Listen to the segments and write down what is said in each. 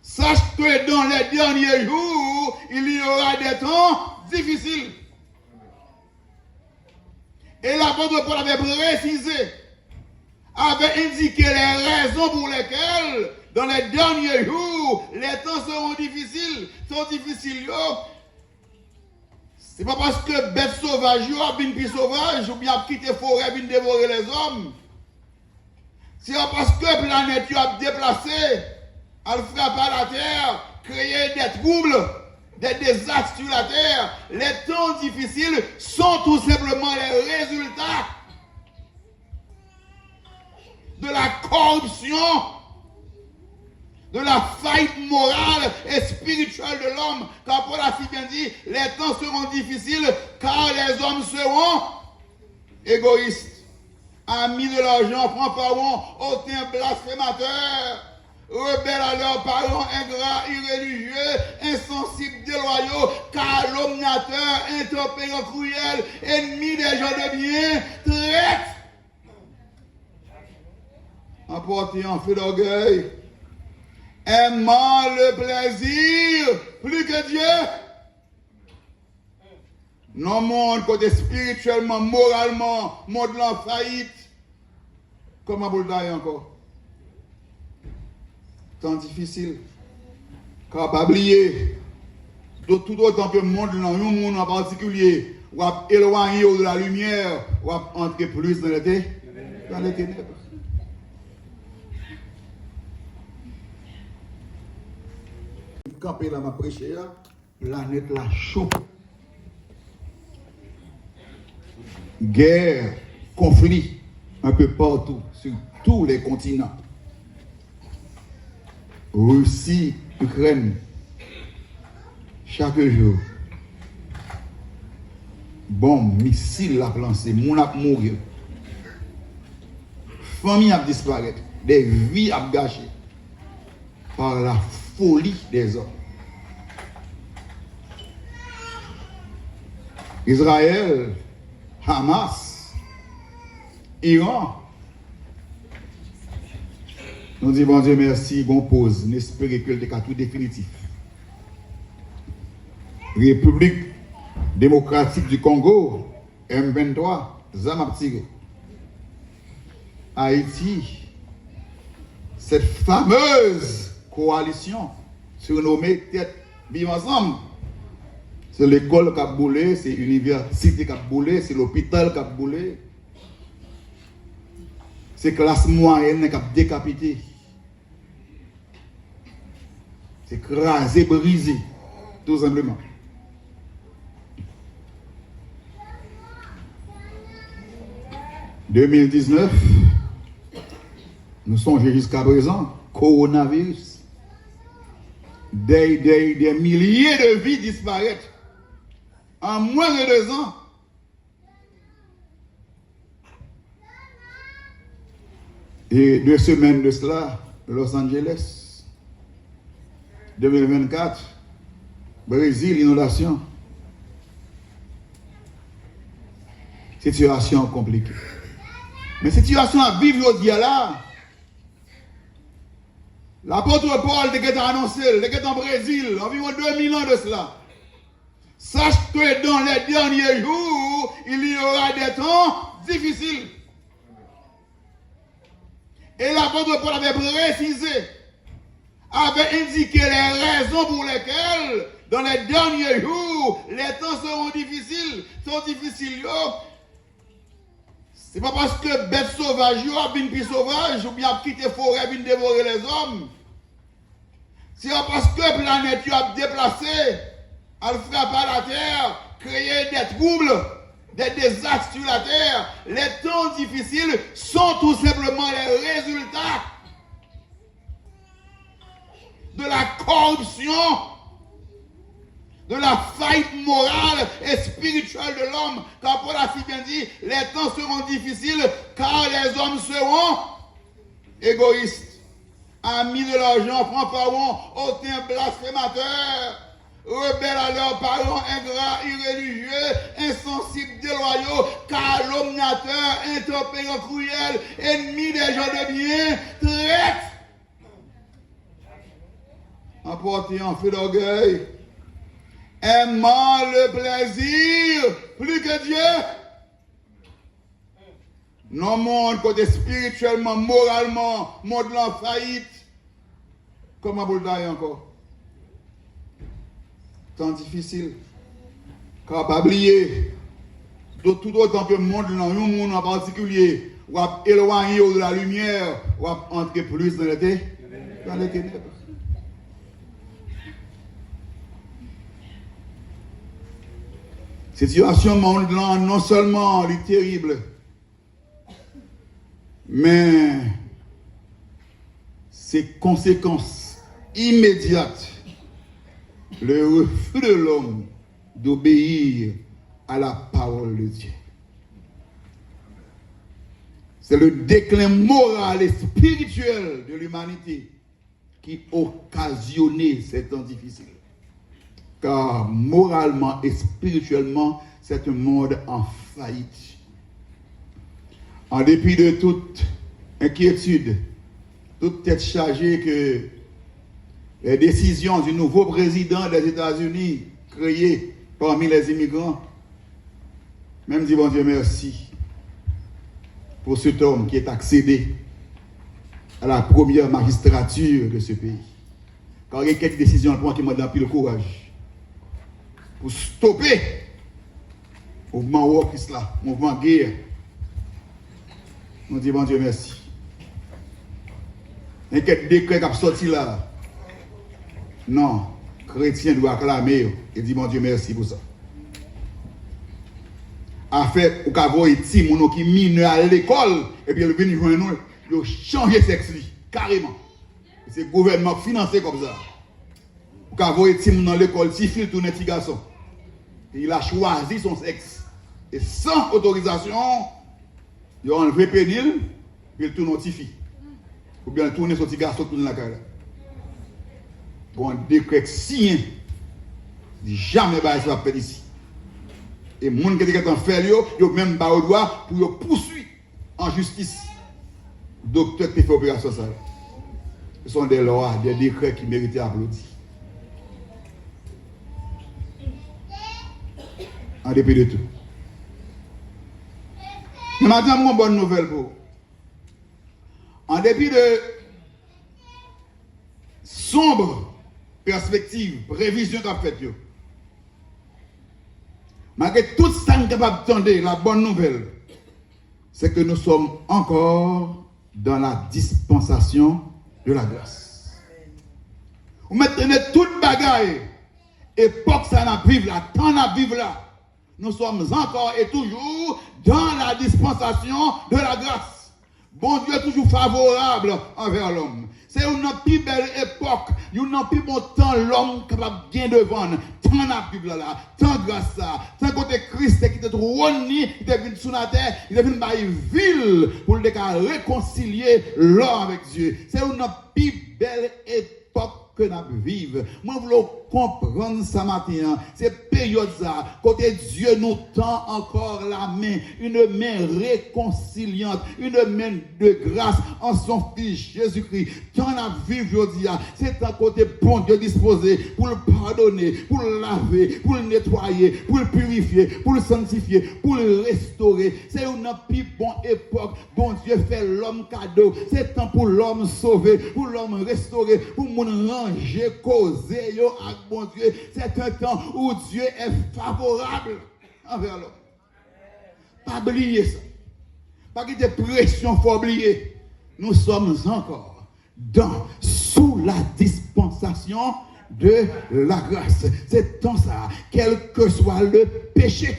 Sache que dans les derniers jours, il y aura des temps difficiles. Et l'apôtre Paul avait précisé, avait indiqué les raisons pour lesquelles, dans les derniers jours, les temps seront difficiles. Sont difficiles, c'est pas parce que bête sauvage, a bien plus sauvage, ou bien quitter forêt, bien dévorer les hommes. C'est parce que la planète a déplacé, elle frappe à la terre, créer des troubles, des désastres sur la terre. Les temps difficiles sont tout simplement les résultats de la corruption, de la faillite morale et spirituelle de l'homme. Car Paul a si bien dit, les temps seront difficiles car les hommes seront égoïstes, amis de l'argent, fanfarons, hautains, blasphémateurs, rebelles à leurs parents, ingrats, irréligieux, insensibles, déloyaux, calomniateurs, intempérants, cruels, ennemis des gens de bien, traîtres, emportés en feu d'orgueil, aimant le plaisir plus que Dieu. Non, monde côté spirituellement, moralement, monde en faillite. Comment vous le dire encore? Temps difficile. Car pas oublier, tout autant que le monde, un monde en particulier, ou à éloigner de la lumière, ou à entrer plus dans les ténèbres. Camper là, m'a prêché là, planète la chaud. Guerre, conflit, un peu partout, sur tous les continents. Russie, Ukraine, chaque jour. Bombe, missile a lancé, moun a mourir. Famille a disparaître, des vies a gâché par la folie des hommes. Israël, Hamas, Iran. Nous disons, bon Dieu, merci, bon pause. N'espérons que le cas tout définitif. République démocratique du Congo, M23, Zam tiré. Haïti, cette fameuse coalition surnommée Tête Vive Ensemble. C'est l'école qui a boulé, c'est l'université qui a boulé, c'est l'hôpital qui a boulé. C'est classe moyenne qui a décapité. C'est écrasé, brisé, tout simplement. En 2019, nous songeons jusqu'à présent, coronavirus. Des milliers de vies disparaissent en moins de 2 ans. Et 2 semaines de cela, Los Angeles, 2024, Brésil, inondation. Situation compliquée. Mais situation à vivre aujourd'hui là. L'apôtre Paul a annoncé, il est en Brésil, environ 2000 ans de cela. Sache que dans les derniers jours, il y aura des temps difficiles. Et l'apôtre Paul avait précisé, avait indiqué les raisons pour lesquelles, dans les derniers jours, les temps seront difficiles. Sont difficiles, c'est pas parce que bête sauvage, a bien plus sauvage, ou bien quitter forêt, bien dévorer les hommes. C'est parce que la planète a déplacé, elle frappe à la terre, créer des troubles, des désastres sur la terre. Les temps difficiles sont tout simplement les résultats de la corruption, de la faillite morale et spirituelle de l'homme. Car Paul a si bien dit, les temps seront difficiles car les hommes seront égoïstes, amis de l'argent, fanfarons, hautains, blasphémateurs, rebelles à leurs parents, ingrats, irréligieux, insensibles, déloyaux, calomniateurs, intempérants, cruels, ennemis des gens de bien, traîtres, emporté en feu d'orgueil, aimant le plaisir plus que Dieu. Non, monde côté spirituellement, moralement, monde en faillite. Comment vous le dire encore? Temps difficile. Car pas oublier, tout autant que le monde, un monde en particulier, ou à éloigner de la lumière, ou à entrer plus dans les ténèbres. Cette situation monde là, non seulement elle est terrible, mais ses conséquences immédiates, le refus de l'homme d'obéir à la parole de Dieu. C'est le déclin moral et spirituel de l'humanité qui occasionnait ces temps difficiles. Car moralement et spirituellement, c'est un monde en faillite. En dépit de toute inquiétude, toute tête chargée que les décisions du nouveau président des États-Unis créé parmi les immigrants, même dit bon Dieu merci pour cet homme qui est accédé à la première magistrature de ce pays. Car il y a quelques décisions qui m'ont donné le courage pour stopper le mouvement wokiste là, le mouvement guerre. On dit bon Dieu merci. Il y a quelques décrets qui sont sortis là. Non, chrétien doit acclamer et dire bon Dieu merci pour ça. En fait, au cas où il y a des qui mineur à l'école, et puis il vient joindre nous, il a changé sexe carrément. C'est le gouvernement financé comme ça. Au cas où il y a des dans l'école, il file tout un petit garçon. Et il a choisi son sexe. Et sans autorisation, il a enlevé pénil, puis il tourne une fille. Ou bien il tourne son petit garçon dans la carrière. Bon, décret signé, jamais ça va faire ici. Et les gens qui ont fait, ils ont même pas le droit pour poursuivre en justice. Le docteur qui fait l'opération. Ce sont des lois, des décrets qui méritent d'applaudir. En dépit de tout. Mais maintenant, une bonne nouvelle pour vous. En dépit de sombres perspectives, prévisions qu'a faites, malgré tout ça que nous sommes capables de la bonne nouvelle, c'est que nous sommes encore dans la dispensation de la grâce. Vous mettez toute bagaille, époque ça n'a vivre là, temps n'a vivre là. Nous sommes encore et toujours dans la dispensation de la grâce. Bon Dieu est toujours favorable envers l'homme. C'est une plus belle époque, une plus bon temps l'homme capable bien devant. Tant la Bible là, tant grâce ça, tant côté Christ qui était trôné, il est venu sur la terre, il est venu par une ville pour le réconcilier l'homme avec Dieu. C'est une plus belle époque que nous vivons. Moi, je veux comprendre ça matin. C'est période ça. Côté Dieu nous tend encore la main. Une main réconciliante. Une main de grâce en son Fils Jésus-Christ. Tant à vivre aujourd'hui. C'est un côté bon Dieu disposé pour le pardonner, pour le laver, pour le nettoyer, pour le purifier, pour le sanctifier, pour le restaurer. C'est une plus bonne époque. Bon Dieu fait l'homme cadeau. C'est temps pour l'homme sauver, pour l'homme restaurer, pour mon ranger, causer, yo, avec bon Dieu. C'est un temps où Dieu est favorable envers l'homme. Pas oublier ça. Pas qu'il y ait de pression, il faut oublier. Nous sommes encore sous la dispensation de la grâce. C'est temps ça, quel que soit le péché,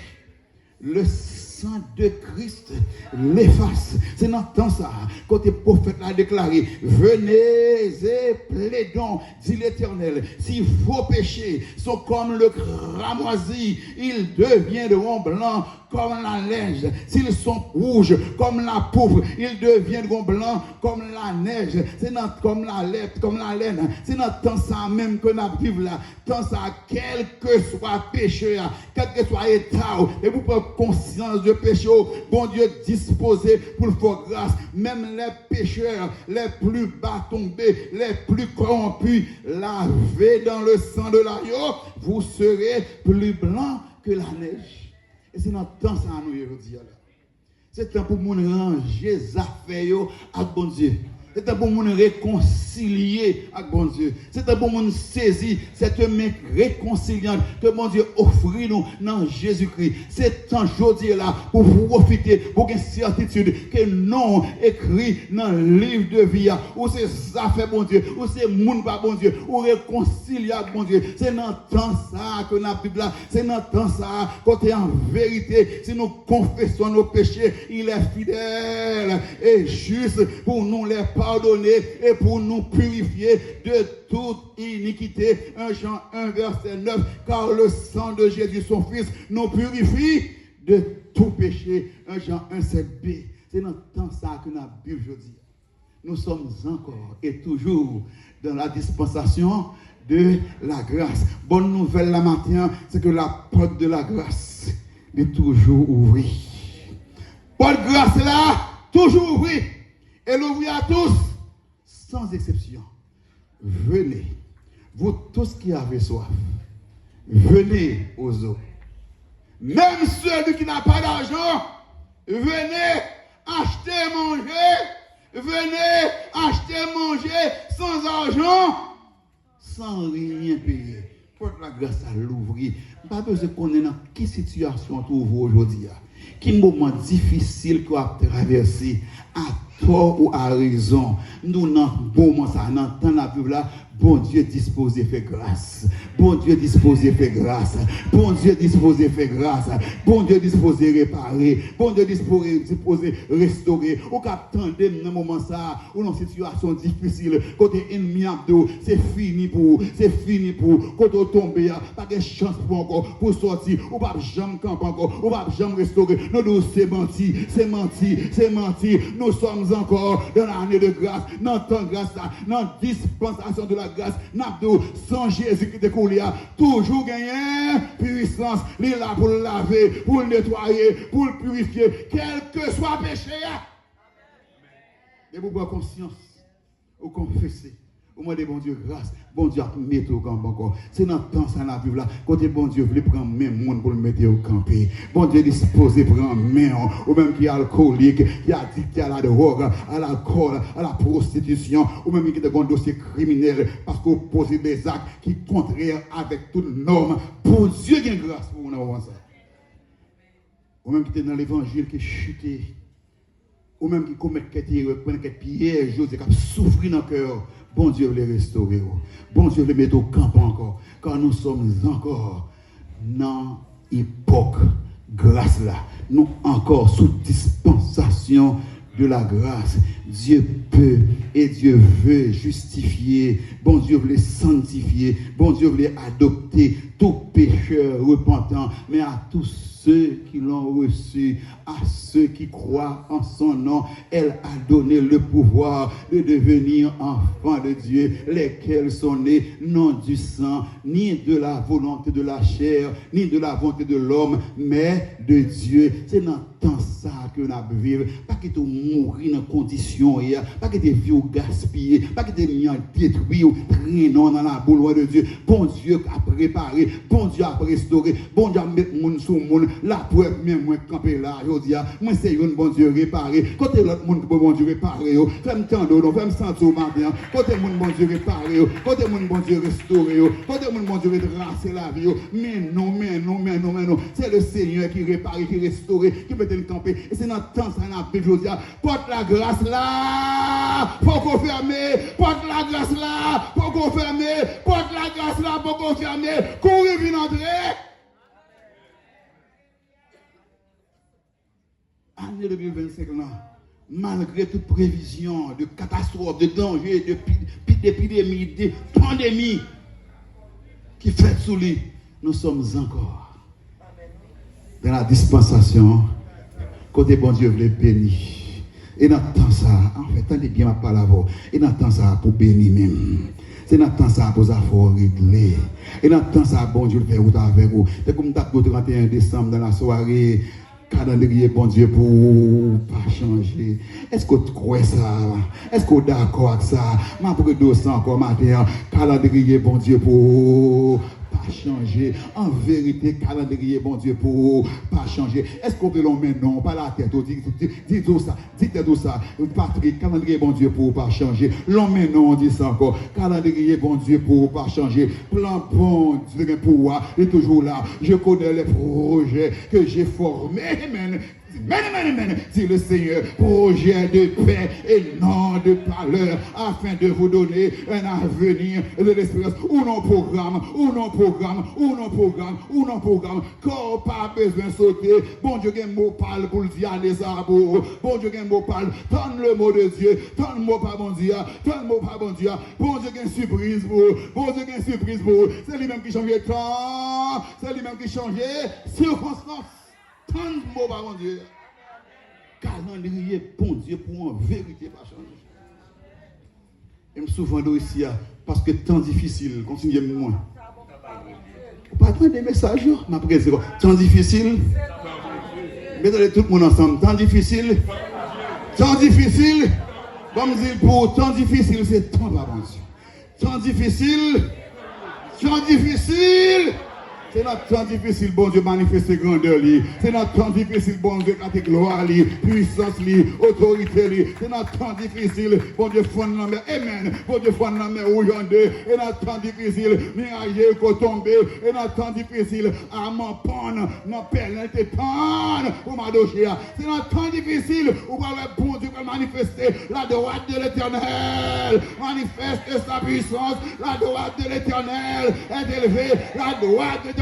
le sang de Christ l'efface. C'est dans le temps ça, quand le prophète l'a déclaré, venez et plaidons, dit l'Éternel, si vos péchés sont comme le cramoisi, ils deviendront blancs comme la neige. S'ils sont rouges comme la pourpre, ils deviendront blancs comme la neige. C'est comme la lettre, comme la laine. C'est dans le temps ça même que nous vivons là. Tant ça, quel que soit péché, quel que soit état, et vous prenez conscience de de péché, bon Dieu disposé pour le faire grâce. Même les pécheurs, les plus bas tombés, les plus corrompus, lavés dans le sang de l'agneau, vous serez plus blancs que la neige. Et c'est notre temps ça à nous dire là. C'est temps pour nous ranger les affaires avec bon Dieu. C'est temps pour nous réconcilier avec bon Dieu. C'est temps pour nous saisir cette main réconciliante que bon Dieu offre nous dans Jésus-Christ. C'est temps aujourd'hui là pour profiter, pour une certitude que non écrit dans le livre de vie, où c'est affaires bon Dieu, où c'est monde pas bon Dieu, où réconcilier avec bon Dieu. C'est dans le temps ça que la Bible là, c'est dans le temps ça, côté en vérité, si nous confessons nos péchés, il est fidèle et juste pour nous les pardonner et pour nous purifier de toute iniquité. 1 Jean 1 verset 9, car le sang de Jésus son Fils nous purifie de tout péché. 1 Jean 1 7b. C'est dans le temps ça que nous avons bu aujourd'hui. Nous sommes encore et toujours dans la dispensation de la grâce. Bonne nouvelle la matin, c'est que la porte de la grâce est toujours ouvrie. Porte de grâce là, toujours ouvrie. Et l'ouvrir à tous, sans exception. Venez, vous tous qui avez soif, venez aux eaux. Même celui qui n'a pas d'argent, venez acheter, manger. Venez acheter, manger sans argent, sans rien payer. Porte la grâce à l'ouvrir. Pas besoin de connaître dans quelle situation tu ouvres aujourd'hui. Quel moment difficile que tu as traversé, à tort ou à raison. Nous, dans le moment, ça, dans le temps de la Bible là, bon Dieu disposé fait grâce. Bon Dieu disposé fait grâce. Bon Dieu disposé fait grâce. Bon Dieu disposé réparer. Bon Dieu disposé restaurer. Au cap tandem dans moment ça, ou dans une situation difficile, côté ennemi abdo, c'est fini pour, quand on tombe, pas de chance pour encore, pour sortir, ou pas jamais camp encore, ou pas jamais restaurer. Nous, c'est menti. Nous sommes encore dans l'année de grâce, dans le temps de grâce, dans la dispensation de la grâce. N'abdou, sans Jésus qui découle, toujours gagner puissance. Il est là pour le laver, pour le nettoyer, pour le purifier, quel que soit le péché. Et vous prendre conscience, vous confessez. Au moins de bon Dieu grâce, bon Dieu a mis au camp encore. C'est dans le temps ça la Bible là. Côté bon Dieu voulait prendre même monde pour le mettre au campé. Bon Dieu disposé prendre main ou même qui est alcoolique, qui a addicté à la drogue, à l'alcool, à la prostitution, ou même qui est dans un dossier criminel parce qu'on pose des actes qui contraires avec toute norme. Pour Dieu qui a grâce pour nous avoir ça. Ou même qui est dans l'évangile qui est chuté. Ou même qui commet quelques pièges, qui a souffert dans le cœur. Bon Dieu veut les restaurer. Bon Dieu veut les mettre au camp encore. Car nous sommes encore dans l'époque grâce là. Nous encore sous dispensation de la grâce. Dieu peut et Dieu veut justifier. Bon Dieu veut les sanctifier. Bon Dieu veut les adopter. Tout pécheur repentant, mais à tous ceux qui l'ont reçu, à ceux qui croient en son nom, elle a donné le pouvoir de devenir enfants de Dieu, lesquels sont nés non du sang, ni de la volonté de la chair, ni de la volonté de l'homme, mais de Dieu. C'est dans temps ça que nous vivons. Pas que tu mourir dans conditions, pas que tu vies gaspillées, pas que tu mis en détruit ou traînant dans la boule de Dieu. Bon Dieu a préparé, bon Dieu a restauré, bon Dieu a mis monde sur monde. La preuve même moi camper là, je dis moi c'est un bon Dieu réparé. Côté l'autre monde bon Dieu réparé, fais-moi tendre, fais-moi sentir matin. Côté monde bon Dieu réparé, côté monde bon Dieu restauré, côté monde bon Dieu redresser la vie. Mais non, c'est le Seigneur qui répare, qui restaure, qui peut te camper. Et c'est dans le temps ça n'a pas je dis porte la grâce là, faut qu'on ferme, porte la grâce là, faut qu'on ferme, porte la grâce là, faut qu'on ferme. Courez vite entrer. Année 2025 là, malgré toute prévision de catastrophe, de danger, d'épidémie, de pandémie qui fait sous lui, nous sommes encore dans la dispensation côté bon Dieu veut bénir. Et dans le temps ça, en fait, attendez bien ma parole, et dans le temps ça pour bénir même. C'est dans le temps ça pour affaires régler. Et dans le temps ça, bon Dieu le fait avec vous. C'est comme le 31 décembre dans la soirée. calendrier, bon Dieu, pour pas changer. Est-ce que tu crois ça? Est-ce que tu es d'accord avec ça? Ma pour que encore matin, calendrier, bon Dieu, pour pas changer. En vérité, calendrier, bon Dieu, pour pas changer. Est-ce qu'on veut l'homme non, pas la tête, dis tout ça, dites-tout ça. Patrick, calendrier, bon Dieu, pour pas changer. L'homme non, dit ça encore. Calendrier, bon Dieu, pour pas changer. Plan bon Dieu, pour est toujours là. Je connais les projets que j'ai formés. Amen. Amen, dit le Seigneur, projet de paix et non de malheur, afin de vous donner un avenir et de l'espérance, ou non programme, quand pas besoin de sauter, bon Dieu, un mot parle pour le dire les arbres, bon Dieu, un mot parle, donne le mot de Dieu, donne le mot pas bon Dieu, donne le mot pas bon Dieu, bon Dieu, une surprise pour bon Dieu, une surprise pour c'est lui-même qui change le temps, c'est lui-même qui change circonstances. Tant de mots par mon Dieu. Calendrier, bon Dieu, pour en vérité pas changer. Et souvent ici, parce que temps difficile, continuez moi. Pas attendre des messages, ma présence. Temps difficile. Mettez tout le monde ensemble. Temps difficile. Temps difficile. Comme dire pour temps difficile, c'est temps par mon Dieu. Temps difficile. Temps difficile. C'est notre temps difficile, bon Dieu, manifester grandeur. C'est notre temps difficile, bon Dieu, quand gloire, puissance, autorité. C'est notre temps difficile, bon Dieu, fond la mer. Amen. Bon Dieu, fond la mer, où y'en est. Et notre temps difficile, mirailler, qu'on tombe. Et notre temps difficile, à m'en prendre, n'en perdre, te prendre, pour m'adocher. C'est notre temps difficile, où le bon Dieu va manifester la droite de l'éternel. Manifester sa puissance, la droite de l'éternel est élevée, la droite de l'éternel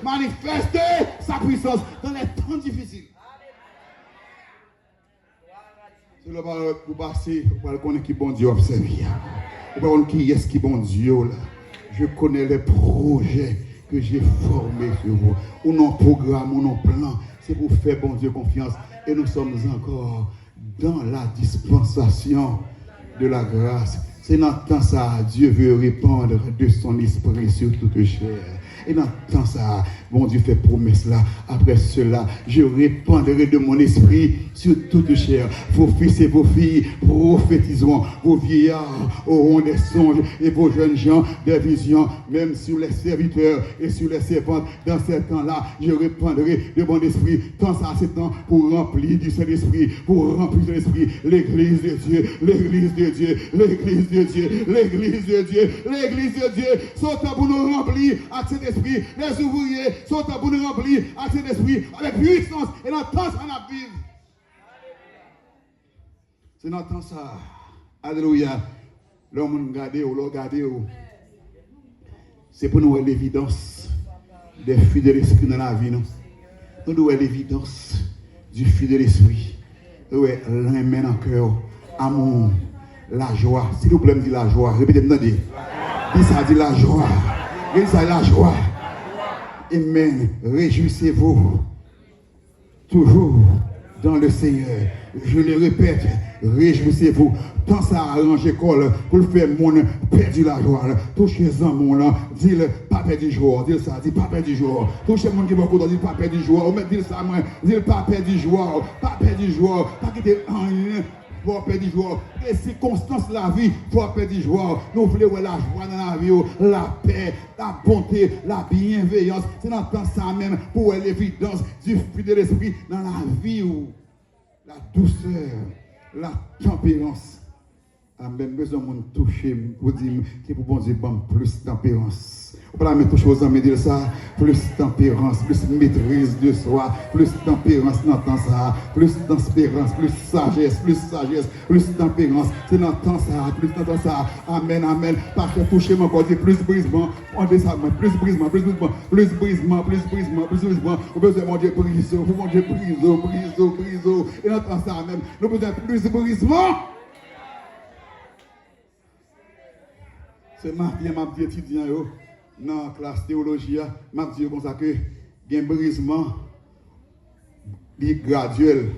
manifester sa puissance dans les temps difficiles. C'est le parole pour passer, pour connaître qui bon Dieu observe. Pour connaître qui est-ce qui bon Dieu là. Je connais les projets que j'ai formés sur vous. Ou non programme, ou non plan. C'est pour faire bon Dieu confiance. Et nous sommes encore dans la dispensation de la grâce. C'est dans le temps ça, Dieu veut répandre de son esprit sur toute chair. Et dans le temps ça, bon Dieu fait promesse là. Après cela, je répandrai de mon esprit sur toute chair. Vos fils et vos filles prophétiseront. Vos vieillards auront des songes et vos jeunes gens des visions. Même sur les serviteurs et sur les servantes. Dans ces temps-là, je répandrai de mon esprit. Tant ça, c'est temps pour remplir du Saint-Esprit. Pour remplir de l'Esprit l'église de Dieu. L'église de Dieu. L'église de Dieu. L'église de Dieu. L'église de Dieu. Sont pour nous remplir avec cet esprit. Les ouvriers sont pour nous remplir avec cet esprit, avec puissance et dans le temps ça n'a vivre. C'est dans le temps ça. Alléluia. L'homme regardé ou regardé. C'est pour nous l'évidence des fruits de l'esprit dans la vie. Nous devons l'évidence du fruit de l'esprit. Ouais, l'aimé dans le cœur. Amour. La joie. S'il vous plaît, me dit la joie. Répétez-moi. Dis ça, dit la joie. Dis ça, la joie. Amen. Réjouissez-vous toujours dans le Seigneur. Je le répète, réjouissez-vous. Tant ça arrange l'école pour le faire mon perdu la joie. Touchez-en mon là. Dis-le, pas perdu joie. Dis ça, dis pas perdu joie. Touchez mon qui va dire, dis pas perdu joie. Ou même dis ça, moi, dis pas perdu joie. Pas perdu joie. Pas quitter rien. Pour perdre joie. Les circonstances de la vie, pour perdre joie. Nous voulons la joie dans la vie, la paix, la bonté, la bienveillance. C'est dans le temps ça même pour l'évidence du fruit de l'esprit dans la vie, la douceur, la tempérance. A même besoin de toucher pour dire que pour bon Dieu, plus tempérance. On peut la mettre toucher aux amis dire ça, plus tempérance, plus maîtrise de soi, plus tempérance dans le temps ça, plus tempérance, plus sagesse, plus tempérance. C'est dans le temps ça, plus dans le temps ça. Amen, amen. Parce que toucher mon corps, plus brisement, on dit ça, plus brisement. On peut dire mon Dieu, brise, mon Dieu, brise. Et dans le temps ça même, nous besoin plus brisement. C'est ma vie étudiant dans la classe théologie, m'a dit comme ça que il y a un brisement graduel.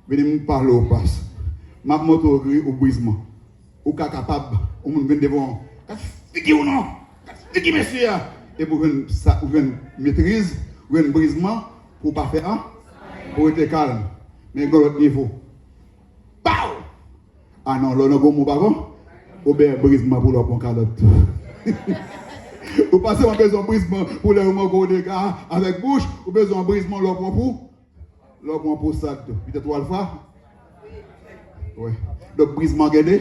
Venez me parler au passe. M'a montré au brisement. Ou capable, on me vient devant. Figu ou non? Figu monsieur. Et pour une maîtrise, ou un brisement, pour pas faire un. pour être calme. Mais dans l'autre niveau. Pow! Ah non, là, on a bon mot, pardon. Ou bien brisement pour leur bon calotte. Ou passez en besoin de brisement pour les remords des gars avec bouche, ou besoin de brisement leur bon pour ça. Peut-être trois fois. Oui. Donc brisement gagne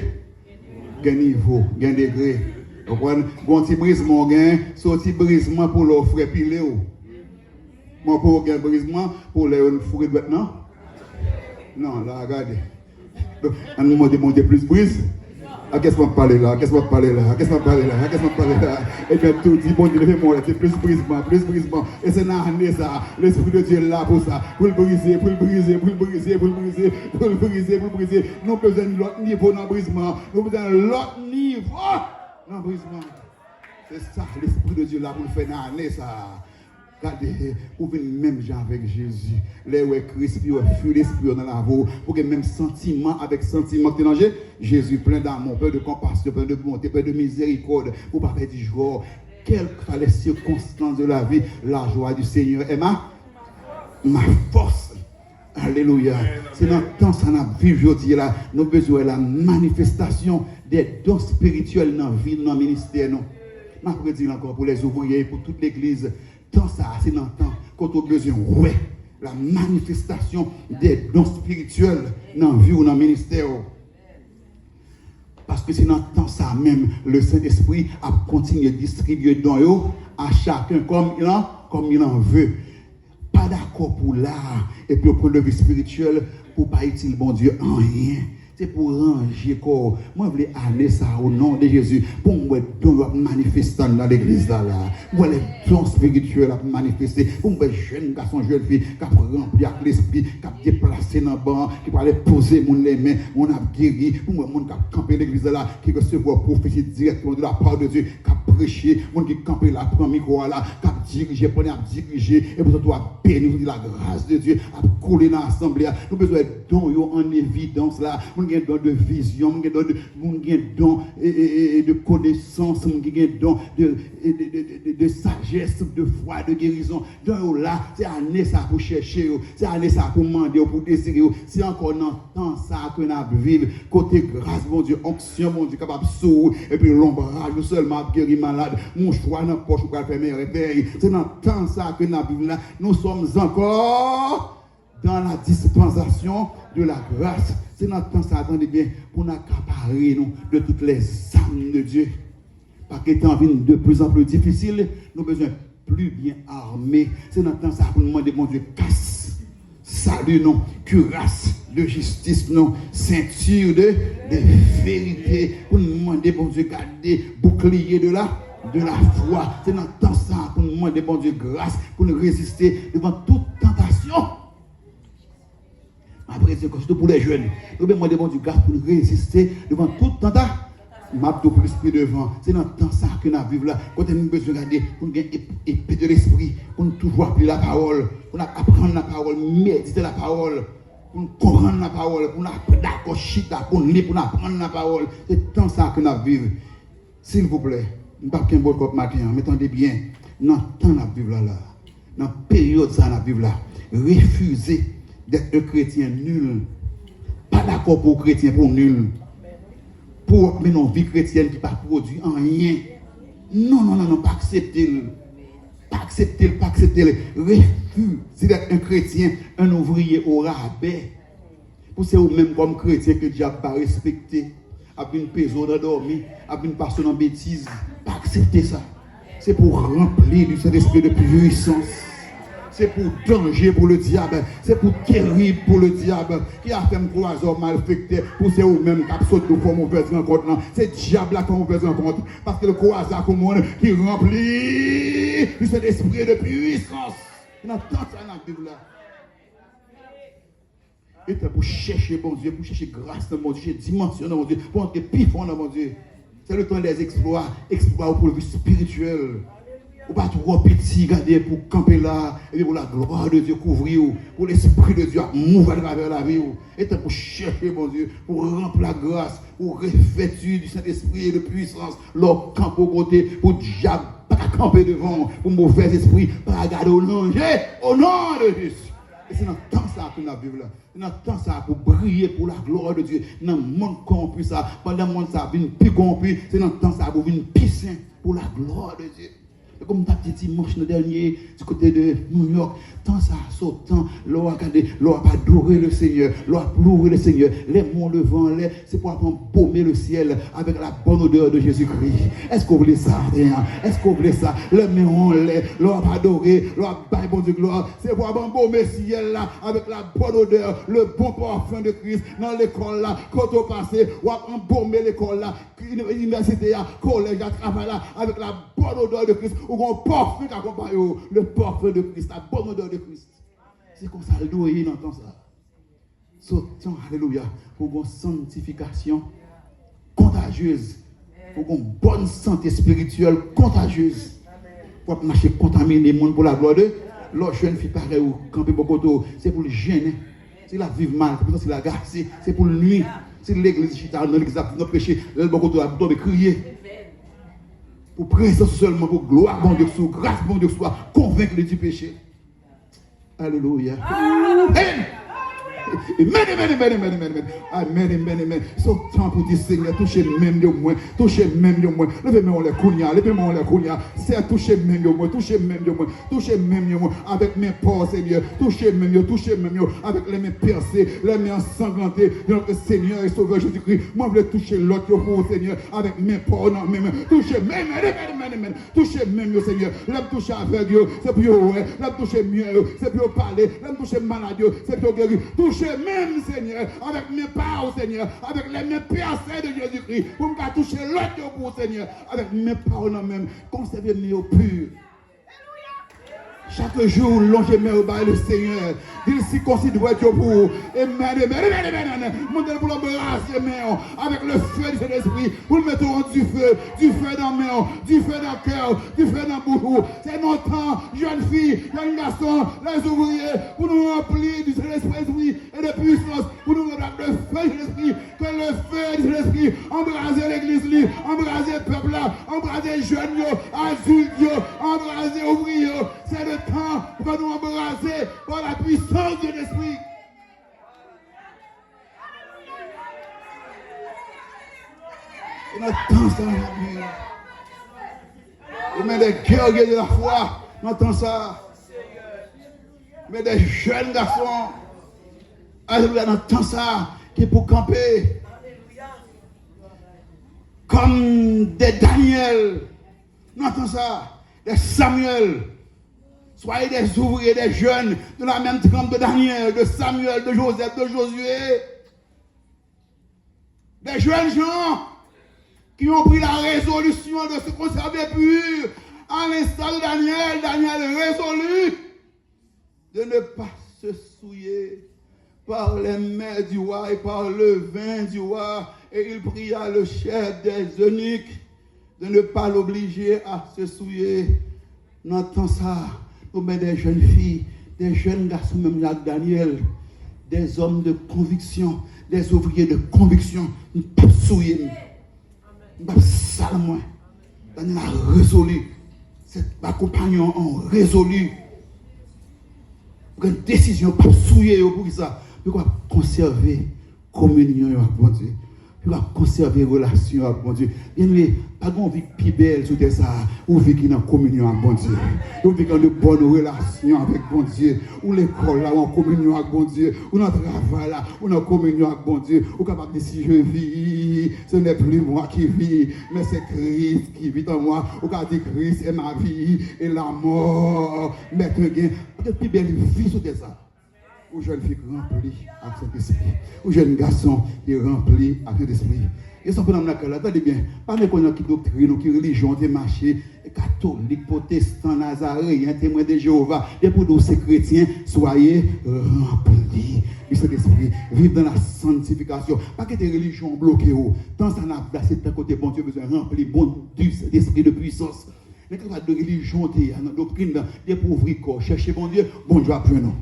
niveau, gagne degré. Donc un petit brisement gagne, sorti brisement pour leur frère pilé. Mon pour gagne brisement pour les frères de non. Non, là regardez. Donc on nous demande plus brise. Qu'est-ce qu'on parle là? Qu'est-ce qu'on parle là? Qu'est-ce qu'on parle là? Qu'est-ce qu'on parle là? Et bien tout dit, bon Dieu, fais-moi, c'est plus brisement. Et c'est dans l'année ça. L'Esprit de Dieu est là pour ça. Pour le briser. Nous besoin de l'autre niveau dans le brisement. Nous besoin de l'autre niveau dans le brisement. C'est ça, l'Esprit de Dieu là pour le faire dans l'année ça. Regardez, vous venez même gens avec Jésus. Les ouais Christ, puis fuir l'esprit dans la voie. Pour que même sentiment avec sentiment que danger, Jésus plein d'amour, plein de compassion, plein de bonté, plein de miséricorde. Pour pas faire du jour. Quelles que soient les circonstances de la vie, la joie du Seigneur est ma force. Alléluia. C'est dans le temps que nous vivons aujourd'hui, là, nous avons besoin de la manifestation des dons spirituels dans la vie, dans le ministère. Je vais dire encore pour les ouvriers, pour toute l'église. Tant ça, c'est dans le temps qu'on a besoin de la manifestation des dons spirituels dans la vie ou dans le ministère. Parce que c'est dans le temps ça même, le Saint-Esprit a continué de distribuer dons à chacun comme il en veut. Pas d'accord pour l'art et puis pour le vie spirituel, pour ne pas utiliser bon Dieu en rien. C'est pour ranger corps. Moi, je voulais aller ça au nom de Jésus. Pour moi, don manifestant dans l'église là. Moi, les dons spirituels à manifester. Pour moi, jeune garçon, jeune fille, qui a rempli avec l'esprit, qui a déplacé dans le banc, qui va aller poser les mains, on a guéri. Pour moi, mon qui a campé l'église là, qui recevoir prophétie directement de la part de Dieu, qui a prêché, mon qui a campé là, prend micro là, qui a dirigé, pour a dirigé, et pour toi, à bénir la grâce de Dieu, à couler dans l'assemblée. Nous avons besoin de dons en évidence là. Nous avons don de vision, nous avons don de connaissance, nous avons don de sagesse, de foi, de guérison. Donc là, c'est année ça pour chercher, c'est année ça pour demander, pour désirer. C'est encore dans le temps ça que nous vivons. Côté grâce, mon Dieu, onction, mon Dieu, capable de sourire, et puis l'ombrage, nous seulement guérir malade, mon choix dans la poche pour faire mes réveils. C'est dans le temps ça que nous vivons là. Nous sommes encore dans la dispensation de la grâce. C'est notre temps, ça attendez bien, pour nous accaparer nous, de toutes les âmes de Dieu. Parce que temps vient de plus en plus difficile, nous avons besoin plus bien armés. C'est notre temps, ça pour nous demander, mon Dieu, casse, salut, non, cuirasse de justice, non, ceinture de vérité. Pour nous demander, mon Dieu, garder bouclier de la foi. C'est notre temps, ça pour nous demander, mon Dieu, grâce, pour nous résister devant toute tentation. Après, c'est surtout pour les jeunes. Nous devons demander bon Dieu grâce pour résister devant toute tentation. M'a pour l'esprit devant. C'est dans le temps ça que nous vivons là. Quand nous avons besoin de regarder, pour nous gagner épée de l'esprit, pour nous toujours appeler la parole, pour nous apprendre la parole, méditer la parole, pour nous comprendre la parole, pour nous apprendre d'accord, chita, pour nous lire, pour nous apprendre la parole. C'est le temps ça que nous vivons. S'il vous plaît, nous ne pouvons pas bon comme matin, mais attendez bien, dans le temps nous vivons là, dans la période ça nous vivons là, refusez d'être un chrétien nul. Pas d'accord pour chrétien pour nul. Pour mener une vie chrétienne qui ne pas produit en rien. Non, pas accepter. Pas accepter. Refusez d'être un chrétien, un ouvrier au rabais. Pour c'est vous-même comme chrétien que Dieu n'a pas respecté. Avec une personne endormie, avec une personne en bêtise. Pas accepter ça. C'est pour remplir du Saint-Esprit de puissance. C'est pour danger pour le diable, c'est pour terrible pour le diable qui a fait un croiseur malfecté pour c'est vous-même qui a sauté pour mauvaise rencontre. C'est le diable qui a mauvaise rencontre parce que le croiseur comme qui remplit de cet esprit de puissance. On a tant ça dans la Bible là. Et pour chercher bon Dieu, pour chercher grâce dans mon Dieu, dimension dans mon Dieu, pour entrer plus fort dans mon Dieu. C'est le temps des exploits pour le vie spirituel. Ou pas trop petit, garder pour camper là, et pour la gloire de Dieu couvrir, pour l'esprit de Dieu mouvoir à travers la vie. Et pour chercher, mon Dieu, pour remplir la grâce, pour revêtir du Saint-Esprit et de puissance, leur camp au côté, pour diable, pas camper devant, pour mauvais esprit, pas garder au danger, au nom de Jésus. Et c'est dans le temps ça que nous vivons là. Dans le temps ça pour briller pour la gloire de Dieu. Dans le monde corrompu ça, pendant le monde ça vient plus corrompu, c'est dans le temps ça pour venir plus saint pour la gloire de Dieu. Comme tu as dit dimanche dernier, du côté de New York, tant ça saute, tant l'on a adoré le Seigneur, l'on a pleuré le Seigneur, les monts levant l'air, c'est pour embaumer le ciel avec la bonne odeur de Jésus-Christ. Est-ce qu'on voulait ça? Est-ce qu'on voulait ça? Les mains en l'air, l'on a adoré, l'on a baillé bon Dieu gloire, c'est pour embaumer le ciel là avec la bonne odeur, le bon parfum de Christ dans l'école là, quand on passe, on a embaumer l'école là, l'université là, collège là, travail là, avec la bonne odeur de Christ. Ou un parfum qui accompagne le parfum de Christ, la bonne odeur de Christ. C'est comme ça, le doyen entend ça. Sortons, alléluia, pour une sanctification contagieuse, pour une bonne santé spirituelle contagieuse, pour marcher contaminer le monde pour la gloire de Dieu. L'autre jeune fille pareil ou camper beaucoup, c'est pour le gêner, c'est la vivre mal, c'est pour ça la garcer, c'est pour le nuire. C'est l'église chita, dans l'église a péché, le beaucoup de crier. Pour présence seulement, pour gloire, bon Dieu, sous grâce, bon Dieu, soit convaincre du péché. Alléluia. Amen. Amen. Son temps pour dire Seigneur, touchez même de moi, touchez même de moi. Levez-moi les kounia, c'est toucher même de moi, touchez même de moi, avec mes pas, Seigneur, touchez même avec les mains percées, les mains ensanglantées de notre Seigneur et Sauveur Jésus-Christ. Moi, je veux toucher l'autre pour Seigneur, avec mes pas, non, même, touchez même, touchez même, Seigneur. L'aime toucher avec Dieu, c'est pour eux, l'aime toucher mieux, c'est pour parler, l'aime toucher malade, c'est pour guérir. Touchez même, Seigneur, avec mes pas, Seigneur, avec les mains percées de Jésus-Christ, pour me toucher l'autre pour Seigneur, avec mes paroles même, conservez mes eaux pures. Chaque jour, longez mes au bail le Seigneur. Il s'y considère pour vous. Amen. Montez pour l'embrasser, avec le feu de Saint-Esprit. Vous le mettez du feu dans mes mains, du feu dans le cœur, du feu dans le bout. C'est notre temps, jeunes filles, jeunes garçons, les ouvriers, pour nous remplir du Saint-Esprit et de puissance, pour nous remplir le feu de l'Esprit, que le feu de l'Esprit embraser l'église, embraser le peuple, embraser les jeunes, adultes, embraser les ouvriers. C'est le temps pour nous embrasser par la puissance de l'Esprit. Et notre temps, ça va. Mais des guerriers de la foi, notre temps, ça. Mais des jeunes garçons, alléluia, notre temps, ça, qui est pour camper. Comme des Daniel, notre temps, ça, des Samuel. Soyez des ouvriers, des jeunes, de la même trempe de Daniel, de Samuel, de Joseph, de Josué. Des jeunes gens qui ont pris la résolution de se conserver pur. À l'instar de Daniel résolu de ne pas se souiller par les mains du roi et par le vin du roi. Et il pria le chef des eunuques de ne pas l'obliger à se souiller. N'entend ça. Mais des jeunes filles, des jeunes garçons, même là, Daniel, des hommes de conviction, des ouvriers de conviction, ne pas souiller, ne pas salement. Daniel a résolu, ses compagnons ont résolu, pour une décision, pas souiller pour ça, pour conserver communion avec bon Dieu. Pour conserver relation avec bon Dieu. Bien oui, pas qu'on vit plus belle sous ça, ou vit qui est en communion avec bon Dieu. Ou vit dans de bonnes relations avec bon Dieu. Ou l'école là, ou en communion avec bon Dieu. Ou dans le travail là, ou en communion avec bon Dieu. Ou capable de dire si je vis, ce n'est plus moi qui vis, mais c'est Christ qui vit en moi. Ou capable de dire Christ est ma vie et la mort. Mais peut-être plus belle vie sous ça. Ou jeune fille remplie avec cet esprit. Ou jeune garçon qui est rempli avec cet esprit. Et ça peut nous dire, attendez bien, pas de connaître qui doctrine, qui religion, qui marché, catholique, protestant, nazaréen, témoin de Jéhovah, et pour nous, ces chrétiens, soyez remplis de cet esprit. Vivre dans la sanctification. Pas que des religions bloquées. Tant ça n'a pas placé de côté, bon Dieu besoin remplir bon d'esprit de puissance. Mais quand on parle de religion, de doctrine, de pauvres corps, cherchez bon Dieu a besoin nous.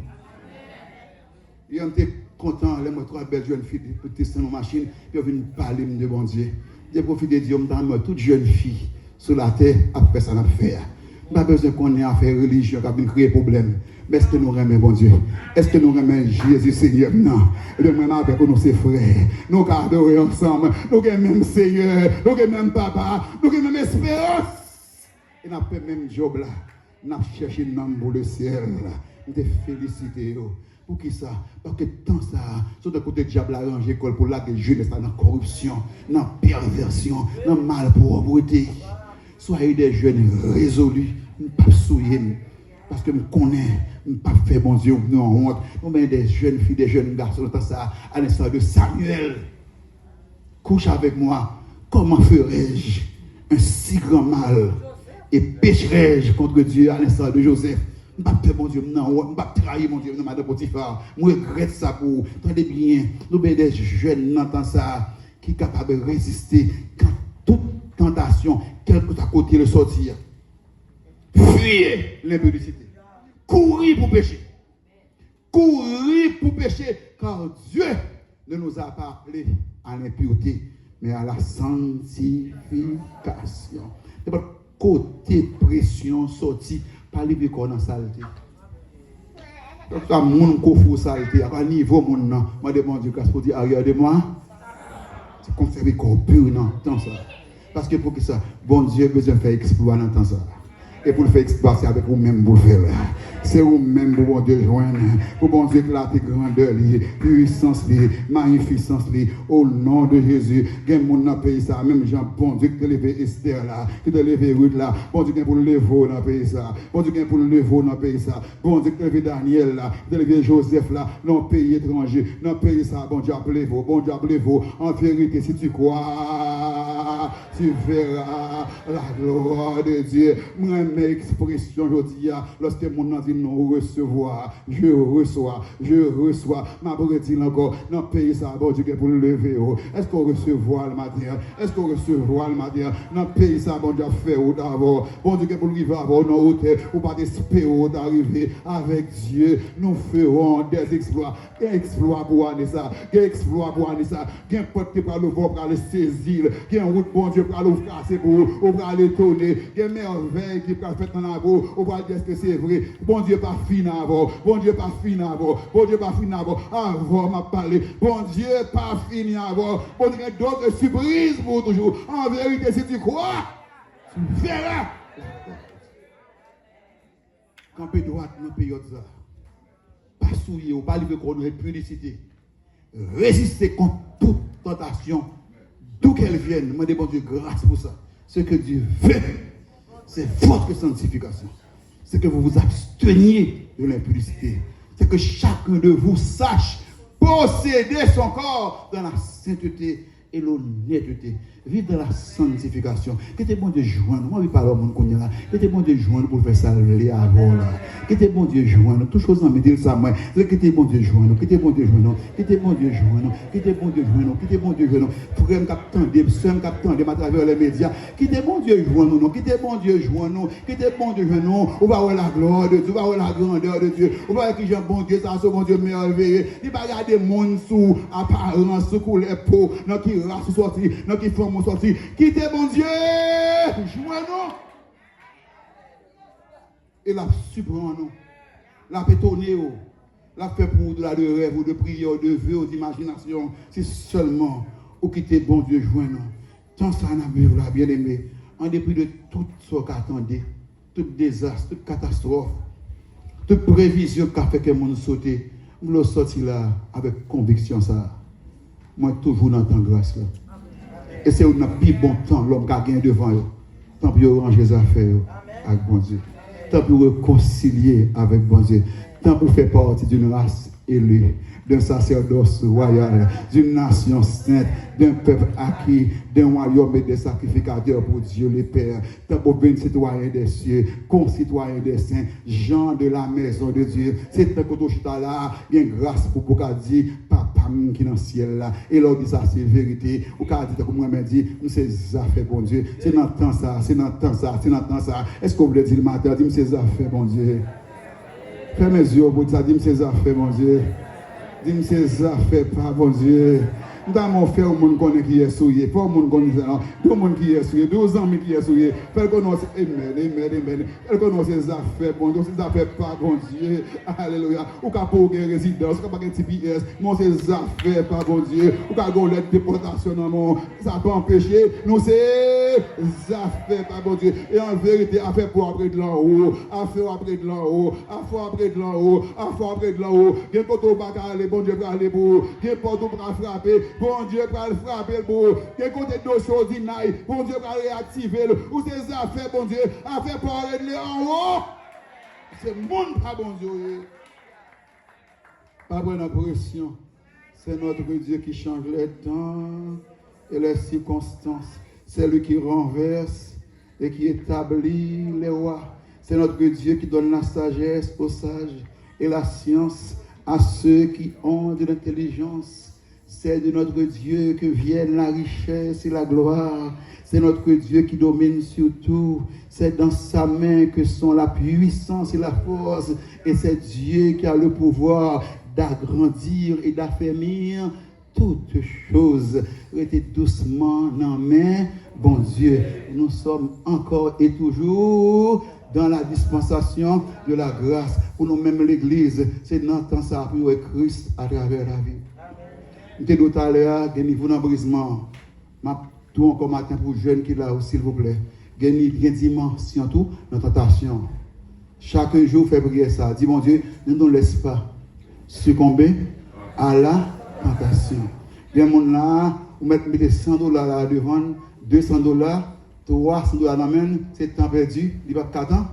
Et on était content, les trois belles jeunes filles, petites dans machine, puis on vient parler de bon Dieu. J'ai profité de Dieu, toute jeune fille sur la terre, après ça, on a fait. Pas besoin qu'on ait à faire religion qui vient créer problème. Mais est-ce que nous aimons bon Dieu? Est-ce que nous aimons Jésus Seigneur? Non. Le même avec nous, c'est frères. Nous adorons ensemble. Nous aimons même Seigneur. Nous aimons même Papa. Nous aimons même espérance. Et nous avons fait même job là. Nous avons cherché un nom pour le ciel. Nous te félicitons. Pour qui ça? Parce que tant ça, sur le côté diable arrangé pour la jeunesse dans la corruption, dans la perversion, dans la malpauvreté. Soyez des jeunes résolus, ne pas souiller. Parce que je connais, je ne pas faire bon Dieu, non honte. Nous avons des jeunes filles, des jeunes garçons, dans ça, à l'instar de Samuel. Couche avec moi, comment ferais-je un si grand mal et pécherais-je contre Dieu à l'instar de Joseph? Je ne pas faire mon Dieu, non, je ne pas trahir mon Dieu, non, madame Potiphar. Je regrette ça pour vous. Attendez bien, nous avons des jeunes dans ça qui sont capables de résister quand toute tentation, quel que soit côté le sortir. Fuyez l'impudicité. Courir pour pécher. Courir pour pécher, car Dieu ne nous a pas appelés à l'impureté, mais à la sanctification. C'est pas côté pression sortie, pas les corps dans la saleté. Donc, ça, mon coffre saleté, à niveau mon nom, moi demande Dieu grâce pour dire, regardez-moi, c'est conserver corps pur dans le temps ça. Parce que pour que ça, bon Dieu a besoin de faire exploit dans le temps ça. Et pour le faire exploit, c'est avec vous-même pour le faire. C'est vous-même pour bon Dieu joindre. Pour bon Dieu éclater grandeur, puissance, magnificence, au nom de Jésus. Il y a des gens dans le pays, ça, même Jean, bon Dieu qui t'a levé Esther là, qui t'a levé Ruth là, bon Dieu qui pour le lever dans le pays ça, bon Dieu qui pour le lever dans le pays ça, bon Dieu qui t'a levé Daniel là, qui t'a levé Joseph là, dans le pays étranger, dans le pays ça, bon Dieu appelez-vous, bon Dieu appelez-vous. En vérité, si tu crois, tu verras la gloire de Dieu. Moi, mes expressions, je dis, lorsque mon nom dit non recevoir, je reçois. Ma bourre dit encore, dans le pays, ça, bon Dieu, pour le lever. Est-ce qu'on recevoir le matin? Est-ce qu'on recevoir le matin? Dans le pays, ça, bon Dieu, fait d'abord. Bon Dieu, pour le vivre avant, non, ou pas d'espérer d'arriver avec Dieu. Nous ferons des exploits. Des exploits pour Anissa. Des exploits pour Anissa. Quel porte qui parle le vent pour aller saisir. Quel route, bon Dieu, pour aller casser pour aller tourner. Quelle merveille qui peut faire dans la boue. On va dire que c'est vrai. Bon Dieu, pas fini avant. Bon Dieu, pas fini avant. Bon Dieu, pas fini avant. Avant, m'a parlé. Bon Dieu, pas fini avant. Bon Dieu, d'autres surprises pour toujours. En vérité, si tu crois, tu verras. Camper droite dans la période ça. Pas souiller ou pas livrer contre publicité. Résister contre toute tentation. D'où qu'elle vienne. Demandez bon Dieu grâce pour ça. Ce que Dieu veut, c'est votre sanctification. C'est que vous vous absteniez de l'impudicité. C'est que chacun de vous sache posséder son corps dans la sainteté et l'honnêteté. Vivre dans la sanctification. Que t'es bon Dieu joindre. Moi, je parle au monde qu'on est là. Que t'es bon Dieu joindre pour faire ça avant là. Que t'es bon Dieu joindre. Toutes choses en me dire ça, moi. Que t'es bon Dieu joindre. Que t'es bon Dieu joindre. Que t'es bon Dieu joindre. Que t'es bon Dieu joindre. Que t'es bon Dieu joindre. Frère, m'attendez, sœur, m'attendez à travers les médias. Que t'es bon Dieu joindre. Que t'es bon Dieu joindre. Que t'es bon Dieu joindre. On va voir la gloire de Dieu. On va voir la grandeur de Dieu. On va voir que j'ai un bon Dieu, ça, ce bon Dieu merveilleux. Il va regarder monde sous apparence, sous couleur peau, dans qui race sorti, dans qui forme sorti. Quittez mon Dieu, joins-nous. Et la surprend nous, la pétonner, la fait pour de la de rêve, ou de prière, de vœux, ou d'imagination. C'est seulement où quitter bon Dieu, joins-nous. Tant ça n'a pas bien aimé, en dépit de tout ce qu'attendait, tout désastre, toute catastrophe, toute prévision qu'a fait que le monde sauté, nous le sorti là avec conviction ça. Moi toujours dans temps grâce là. Et c'est un plus bon temps l'homme qui a gagné devant eux. Tant pour ranger les affaires avec bon Dieu. Tant pour réconcilier avec bon Dieu. Tant pour faire partie d'une race élue, d'un sacerdoce royal, d'une nation sainte, d'un peuple acquis, d'un royaume et des sacrificateurs pour Dieu le Père. Tant pour bien citoyen des cieux, concitoyen des saints, gens de la maison de Dieu. C'est un côté là, bien grâce pour dire, papa qui est dans le ciel là. Et l'on dit ça, c'est vérité. Ou quand dit comme moi me dit, c'est affaires bon Dieu. C'est dans le temps ça, c'est dans le temps ça, c'est dans le temps ça. Est-ce qu'on voulait dire le matin, dis-moi c'est affaires bon Dieu. Fermez mes yeux pour dire, dis-moi c'est affaires bon Dieu. Dis-moi ces affaires, pas bon Dieu. Dans mon frère, le monde connaît qui est souillé. Pas le monde connaît ça. Tout le monde qui est souillé. 12 amis qui est souillé. Fait qu'on a amen. Fait qu'on a ses affaires, bon Dieu, ses affaires pas, bon Dieu. Alléluia. Ou qu'à pour une résidence, ou qu'à pas un TPS, non, ses affaires pas, bon Dieu. Ou qu'à une lettre de déportation, non, ça peut empêcher. Nous, c'est affaires pas, bon Dieu. Et en vérité, affaire pour après de l'en haut, affaire après de l'en haut, affaire après de l'en haut, affaire après de l'en haut. Bien pour tout pas aller, bon Dieu, pour aller pour. Bien pour tout pas frapper, bon Dieu, pour le frapper pour. Bien côté de choses d'inaï, bon Dieu, pour réactiver. Ou ces affaires, bon Dieu, affaire pour aller en haut. C'est monde pas bon Dieu. Pas bonne impression. C'est notre Dieu qui change les temps et les circonstances. C'est lui qui renverse et qui établit les rois. C'est notre Dieu qui donne la sagesse aux sages et la science à ceux qui ont de l'intelligence. C'est de notre Dieu que viennent la richesse et la gloire. C'est notre Dieu qui domine sur tout. C'est dans sa main que sont la puissance et la force. Et c'est Dieu qui a le pouvoir d'agrandir et d'affermir toutes choses. Restez doucement dans la main, bon Dieu. Nous sommes encore et toujours dans la dispensation de la grâce. Pour nous-mêmes, l'Église, c'est dans temps ça pour Christ à travers la vie. Nous avons dit tout à l'heure, il y a un niveau d'embrisement. Tout encore matin pour jeunes qui là, s'il vous plaît. Il y a une dimension tout dans la tentation. Chaque jour, fait prier ça. Dis, mon Dieu, ne nous laisse pas succomber à la tentation. Il y a des gens là, vous mettez $100 là devant, $200, $300 dans la main, c'est temps perdu. Il va pas 4 ans?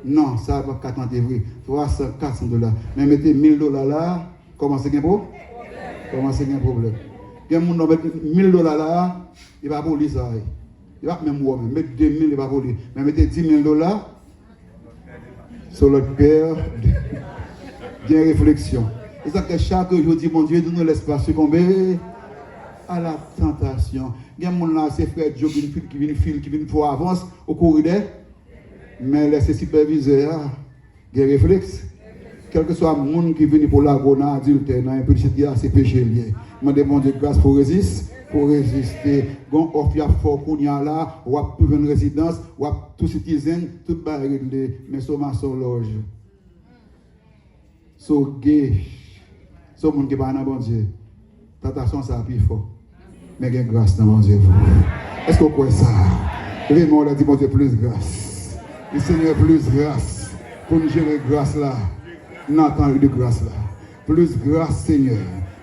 Non, ça va pas 4 ans, c'est vrai. $300, $400. Mais mettez $1000 là, comment c'est un problème? Comment c'est un problème? Il y a des gens qui mettent $1000 là, il va pas lire ça. Il va même voir, mettre 2000, il va pas lire. Mais mettez $10,000 sur le père. Bien réflexion. C'est ça que chaque jour dit, mon Dieu, ne nous laisse pas succomber à la tentation. Il y a des gens là, c'est frère Joe qui viennent pour avance au corridor, mais les superviseurs, des réflexes. Quel que soit le monde qui vient pour la gona adulte, dans un petit c'est péché lié. Je demande Dieu grâce pour résister. Pour résister, quand on fait fort qu'on y a là, on va trouver une résidence, on va tout citoyen, tout va régler, mais seulement son loge. So gay, so monde qui va dans bon Dieu. Tentation ça plus fort. Mais il y a grâce dans mon Dieu. Est-ce qu'on croit ça? Vraiment, on a dit mon Dieu plus grâce. Le Seigneur plus grâce. Pour nous gérer grâce là. N'entend de grâce là. Plus grâce Seigneur.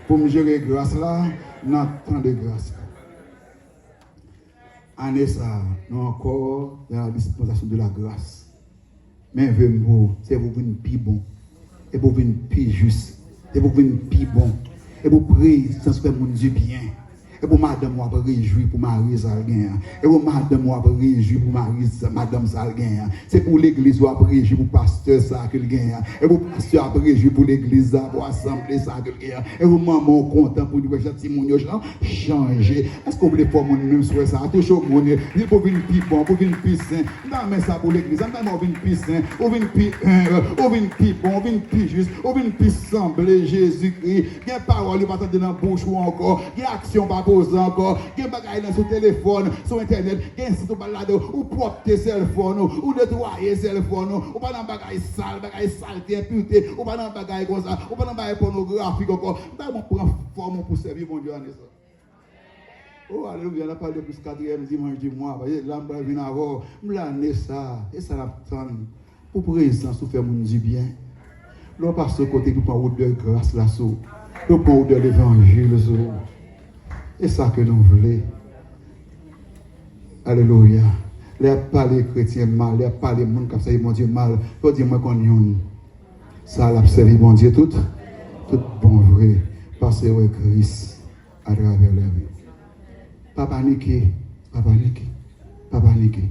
Pour nous gérer grâce là. N'entend de grâce. Année ça, nous encore dans la dispensation de la grâce. Mais vous, c'est pour venir plus bon. Et pour venir plus juste. Et pour venir plus bon. Et pour prier sans faire mon Dieu bien. Et pour madame, moi, pour réjouir pour Marie Salguin. Et pour madame, moi, pour réjouir pour madame Salguin. C'est pour l'église, pour réjouir pour pasteur ça qu'il gagne. Et pour pasteur, pour réjouir pour l'église, pour assembler ça qu'il gagne. Et pour maman, content pour dire, j'ai mon changer. Est-ce qu'on peut faire mon même souhait ça? Toujours mon Dieu. Il faut venir plus bon, pour venir plus sain. Non, mais ça pour l'église. On venir plus sain, on venir plus on venir plus bon, on venir plus juste, on venir plus sembler Jésus-Christ. Il y a parole, il va t'entendre dans la bouche ou encore. Il y a action, pas encore, il y a des bagages sur le téléphone, sur internet, il y a un site où propre tes cellphones, ou nettoyer cellphone, ou pas dans bagages sales, bagages saleté, impureté, ou pas dans bagages comme ça, ou pas dans bagages pornographiques encore. Nous prendre forme pour servir mon Dieu en ça. Oh, alléluia, on a parlé plus 4e dimanche du mois, l'âme vient avant, m'l'année ça, et ça l'attend. Pour présence, pour faire mon Dieu bien. L'on passe au côté, nous prend de grâce là-dessous, nous prend de l'évangile là-dessous. C'est ça que nous voulons. Alléluia. Les pas les chrétiens mal, les pas les gens qui ont mon Dieu mal. Faut dire moi qu'on y a. Ça l'a servi mon Dieu tout bon vrai. Parce que Christ à travers la vie. Pas paniquer, pas paniquer, pas paniquer.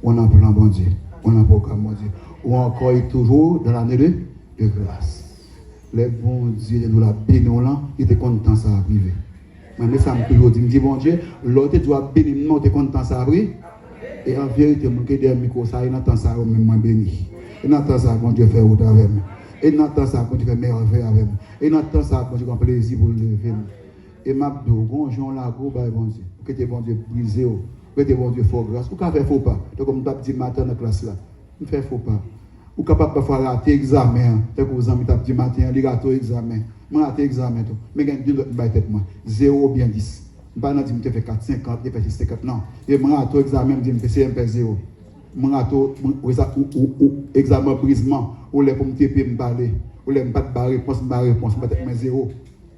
On a plan bon Dieu, on a programme bon Dieu. Ou encore est toujours dans l'année de grâce. Les bons Dieu nous la bénir là, il était content ça arriver. Mais ça me dit, bon Dieu, l'autre doit bénir, non, tu es content, ça arrive. Et en vérité, mon Dieu, micro, ça, il entend ça, même moi béni. Il entend ça, mon Dieu, fait autre avec moi. Il entend ça, mon Dieu, fait merveille avec moi. Il entend ça, mon Dieu, plaisir pour le lever. Et m'a dit, gonjon la go, bah, bon Dieu. Que t'es bon Dieu brisé, que t'es bon Dieu fort grâce. Ou qu'à faire faux pas. Donc, comme tu as dit matin dans la classe là. On fait faux pas. Ou capable de faire rater examen. Tant que vous avez dit matin, il raté examen. Moi, raté examen. Mais il y a deux autres tête moi. 0 ou bien 10. Je ne dis pas que je fais 4, 50, je fais 50. Non. Et moi, raté examen, je dis que c'est MP 0. Moi, raté examen brisement. Ou les pour me taper, me parler. Ou les pas de réponse, je vais 0.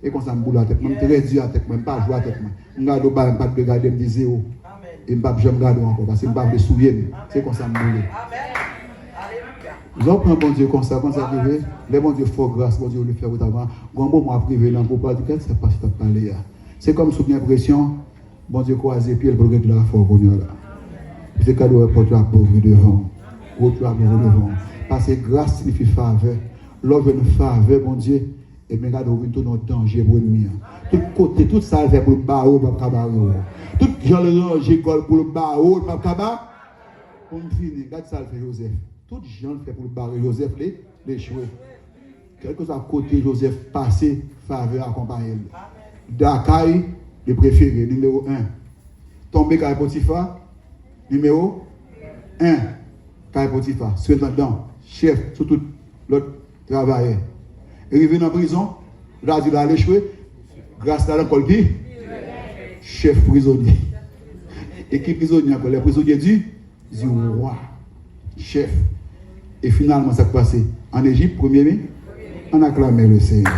Et quand ça me boule à tête, je me réduis à tête, je ne vais pas jouer à tête. Je ne vais pas regarder, je me 0. Et je ne vais pas regarder encore parce que je ne vais pas me souvenir. C'est comme ça me boule. Nous avons pris un bon Dieu comme ça, quand ça arrive, les bons Dieu fort grâce, bon Dieu le faire autrement. Quand bon moi privé là, pour pas dire qu'est-ce qui se passe dans parler. C'est comme sous l'impression, bon Dieu croisé pied pour régler la fort bonheur là. C'est cadeau pour la pauvre devant, pour la pauvre devant. Parce que grâce signifie faveur. L'homme veut une faveur, bon Dieu, et bien regarde où tout notre danger pour l'ennemi. Tout côté, tout ça fait pour le barreau, pour le cabaret. Tout gens le danger pour le barreau, pour le cabaret. Pour me finir, regarde ça fait Joseph. Tout gens fait pour le barrer Joseph les chouer. Quelque chose à côté Joseph passé, faveur accompagné. Dakar, le préféré, numéro 1. Tombé Kaï Potiphar, numéro 1. Kaï Potiphar, surintendant, chef, sur tout l'autre travailleur. Et il vient en prison, là, il a échoué, grâce à l'école qui chef prisonnier. Et qui prisonnier, les prisonniers du roi, chef. Et finalement, ça passe en Égypte, premier mai, on acclamait le Seigneur.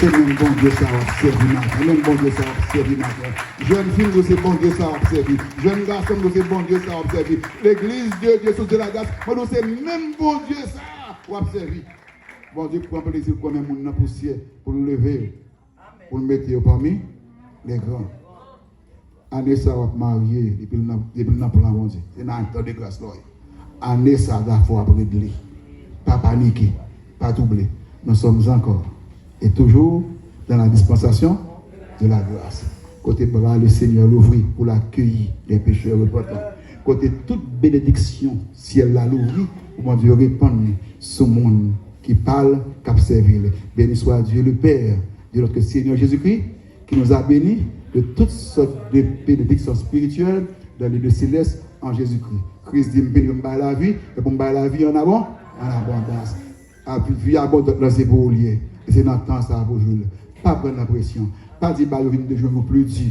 C'est même bon Dieu ça a servi matin. Même bon Dieu ça a servi matin. Jeune fille, nous c'est bon Dieu ça a servi. Jeune garçon, nous c'est bon Dieu ça a servi. L'église Dieu sous de la grâce, nous c'est même bon Dieu ça a servi. Bon Dieu prend plaisir pour qu'on ait mon poussière, pour nous lever, pour nous mettre parmi les grands. Année ça va marier, depuis le plan bon Dieu. C'est dans un temps de grâce là. Année ça va faut régler. Pas paniquer, pas doubler. Nous sommes encore et toujours dans la dispensation de la grâce. Côté bras, le Seigneur l'ouvrit pour l'accueillir des pécheurs repentants. Côté toute bénédiction, ciel l'a l'ouvrit pour mon Dieu répandre ce monde qui parle, qui observe. Béni soit Dieu le Père de notre Seigneur Jésus-Christ qui nous a bénis de toutes sortes de bénédictions spirituelles dans les deux célestes en Jésus-Christ. Christ dit, béni pour la vie, et pour la vie en abondance. La vie abondante dans ses beaux lieux. Et c'est dans le temps ça pour jouer. Pas prendre la pression. Pas dire que de jouer plus dur.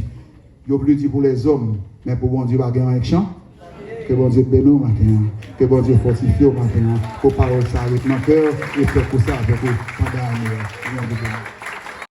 Il y a plus dur pour les hommes, mais pour bon Dieu, va gagner un champ. Que bon Dieu bénisse matin. Que bon Dieu fortifie au matin. Pour parole ça avec mon cœur et faire pour ça avec vous pendant l'année.